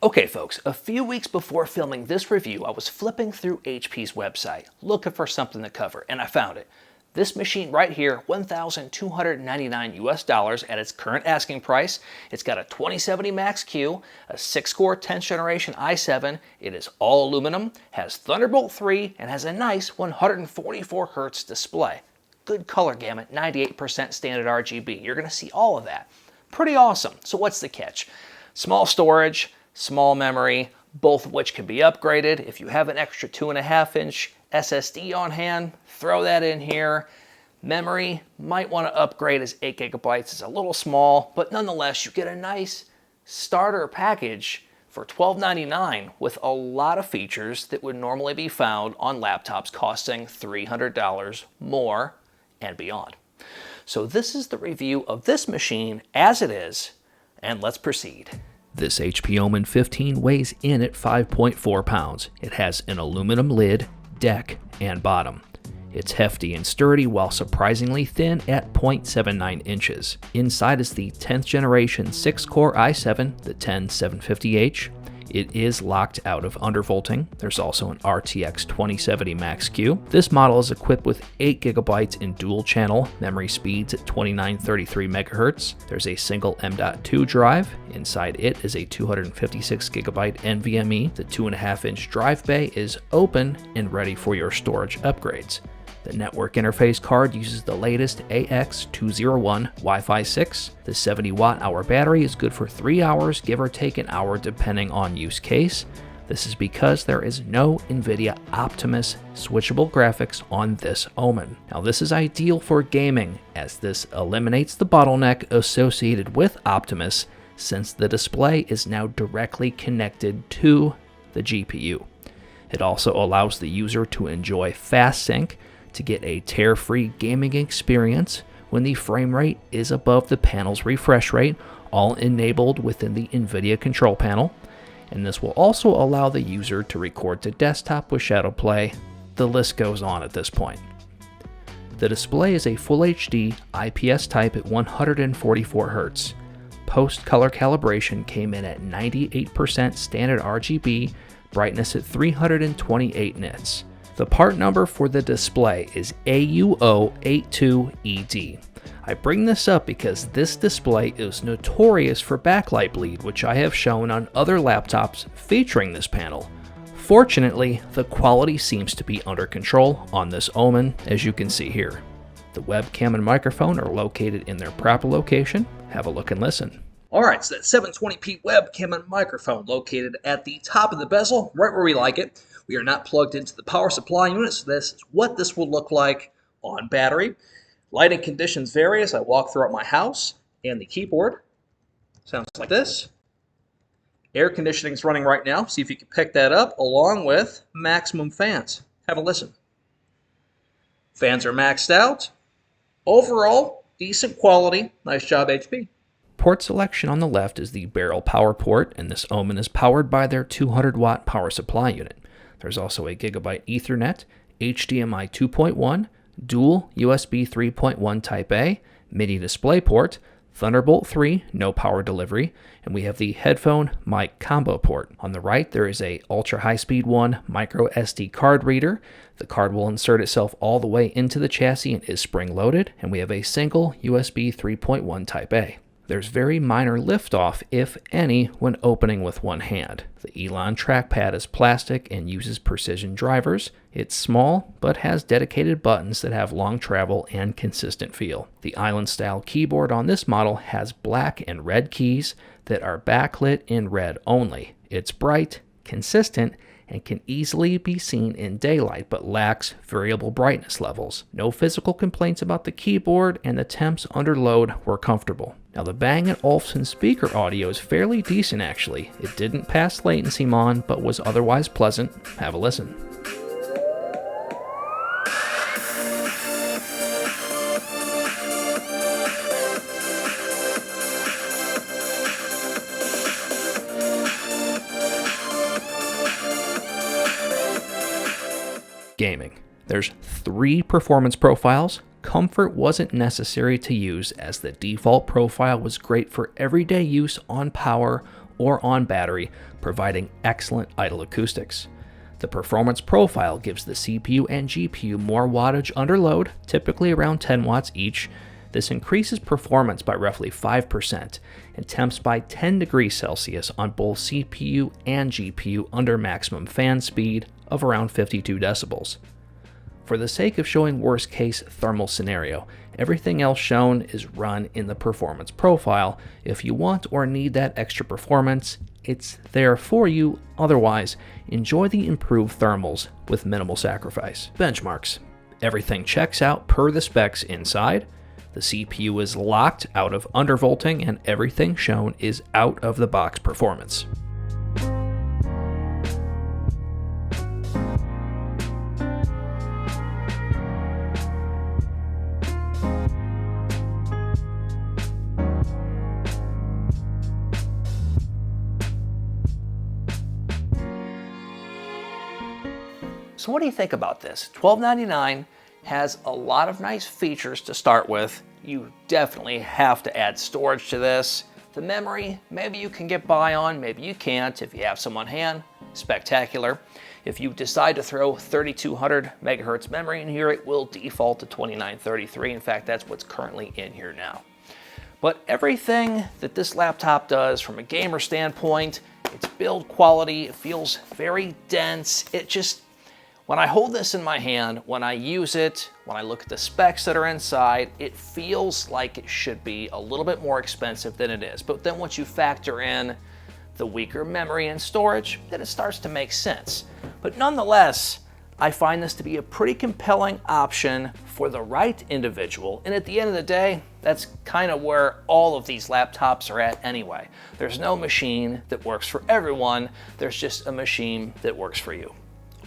Okay folks, a few weeks before filming this review, I was flipping through HP's website, looking for something to cover, and I found it. This machine right here, $1,299 US at its current asking price. It's got a 2070 Max-Q, a 6-core 10th generation i7. It is all aluminum, has Thunderbolt 3, and has a nice 144 Hz display. Good color gamut, 98% standard RGB. You're going to see all of that. Pretty awesome. So what's the catch? Small storage, small memory, both of which can be upgraded. If you have an extra 2.5-inch SSD on hand, throw that in here. Memory, might want to upgrade as 8 GB. It's a little small, but nonetheless, you get a nice starter package for $12.99 with a lot of features that would normally be found on laptops costing $300 more and beyond. So this is the review of this machine as it is, and let's proceed. This HP Omen 15 weighs in at 5.4 pounds. It has an aluminum lid, deck, and bottom. It's hefty and sturdy while surprisingly thin at 0.79 inches. Inside is the 10th generation 6-core i7, the 10750H. It is locked out of undervolting. There's also an RTX 2070 Max-Q. This model is equipped with 8 GB in dual-channel memory speeds at 2933 MHz. There's a single M.2 drive. Inside it is a 256 GB NVMe. The 2.5-inch drive bay is open and ready for your storage upgrades. The network interface card uses the latest AX201 Wi-Fi 6. The 70 watt-hour battery is good for 3 hours, give or take an hour depending on use case. This is because there is no NVIDIA Optimus switchable graphics on this Omen. Now this is ideal for gaming, as this eliminates the bottleneck associated with Optimus since the display is now directly connected to the GPU. It also allows the user to enjoy fast sync to get a tear-free gaming experience when the frame rate is above the panel's refresh rate, all enabled within the NVIDIA control panel. And this will also allow the user to record to desktop with Shadow Play. The list goes on at this point. The display is a Full HD IPS type at 144 Hz. Post-color calibration came in at 98% standard RGB, brightness at 328 nits. The part number for the display is AU082ED. I bring this up because this display is notorious for backlight bleed, which I have shown on other laptops featuring this panel. Fortunately, the quality seems to be under control on this Omen, as you can see here. The webcam and microphone are located in their proper location. Have a look and listen. Alright, so that 720p webcam and microphone located at the top of the bezel, right where we like it. We are not plugged into the power supply unit, so this is what this will look like on battery. Lighting conditions vary as I walk throughout my house, and the keyboard sounds like this. Air conditioning is running right now. See if you can pick that up, along with maximum fans. Have a listen. Fans are maxed out. Overall, decent quality. Nice job, HP. Port selection on the left is the barrel power port, and this Omen is powered by their 200-watt power supply unit. There's also a Gigabit Ethernet, HDMI 2.1, dual USB 3.1 Type-A, MIDI DisplayPort, Thunderbolt 3, no power delivery, and we have the headphone mic combo port. On the right, there is a ultra high-speed 1 micro SD card reader. The card will insert itself all the way into the chassis and is spring-loaded, and we have a single USB 3.1 Type-A. There's very minor liftoff, if any, when opening with one hand. The Elon trackpad is plastic and uses precision drivers. It's small, but has dedicated buttons that have long travel and consistent feel. The island-style keyboard on this model has black and red keys that are backlit in red only. It's bright, consistent, and can easily be seen in daylight, but lacks variable brightness levels. No physical complaints about the keyboard, and the temps under load were comfortable. Now the Bang & Olufsen speaker audio is fairly decent actually. It didn't pass latency mon, but was otherwise pleasant. Have a listen. Gaming. There's 3 performance profiles. Comfort wasn't necessary to use as the default profile was great for everyday use on power or on battery, providing excellent idle acoustics. The performance profile gives the CPU and GPU more wattage under load, typically around 10 watts each. This increases performance by roughly 5% and temps by 10 degrees Celsius on both CPU and GPU under maximum fan speed of around 52 decibels. For the sake of showing worst case thermal scenario, everything else shown is run in the performance profile. If you want or need that extra performance, it's there for you. Otherwise, enjoy the improved thermals with minimal sacrifice. Benchmarks. Everything checks out per the specs inside. The CPU is locked out of undervolting and everything shown is out of the box performance. So what do you think about this? $12.99 has a lot of nice features to start with. You definitely have to add storage to this. The memory, maybe you can get by on, maybe you can't. If you have some on hand, spectacular. If you decide to throw 3200 megahertz memory in here, it will default to 2933. In fact, that's what's currently in here now. But everything that this laptop does from a gamer standpoint, its build quality, it feels very dense. When I hold this in my hand, when I use it, when I look at the specs that are inside, it feels like it should be a little bit more expensive than it is. But then once you factor in the weaker memory and storage, then it starts to make sense. But nonetheless, I find this to be a pretty compelling option for the right individual. And at the end of the day, that's kind of where all of these laptops are at anyway. There's no machine that works for everyone. There's just a machine that works for you.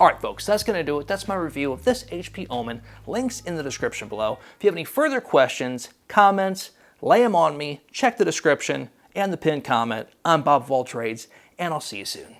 All right, folks, that's going to do it. That's my review of this HP Omen. Links in the description below. If you have any further questions, comments, lay them on me. Check the description and the pinned comment. I'm Bob of All Trades, and I'll see you soon.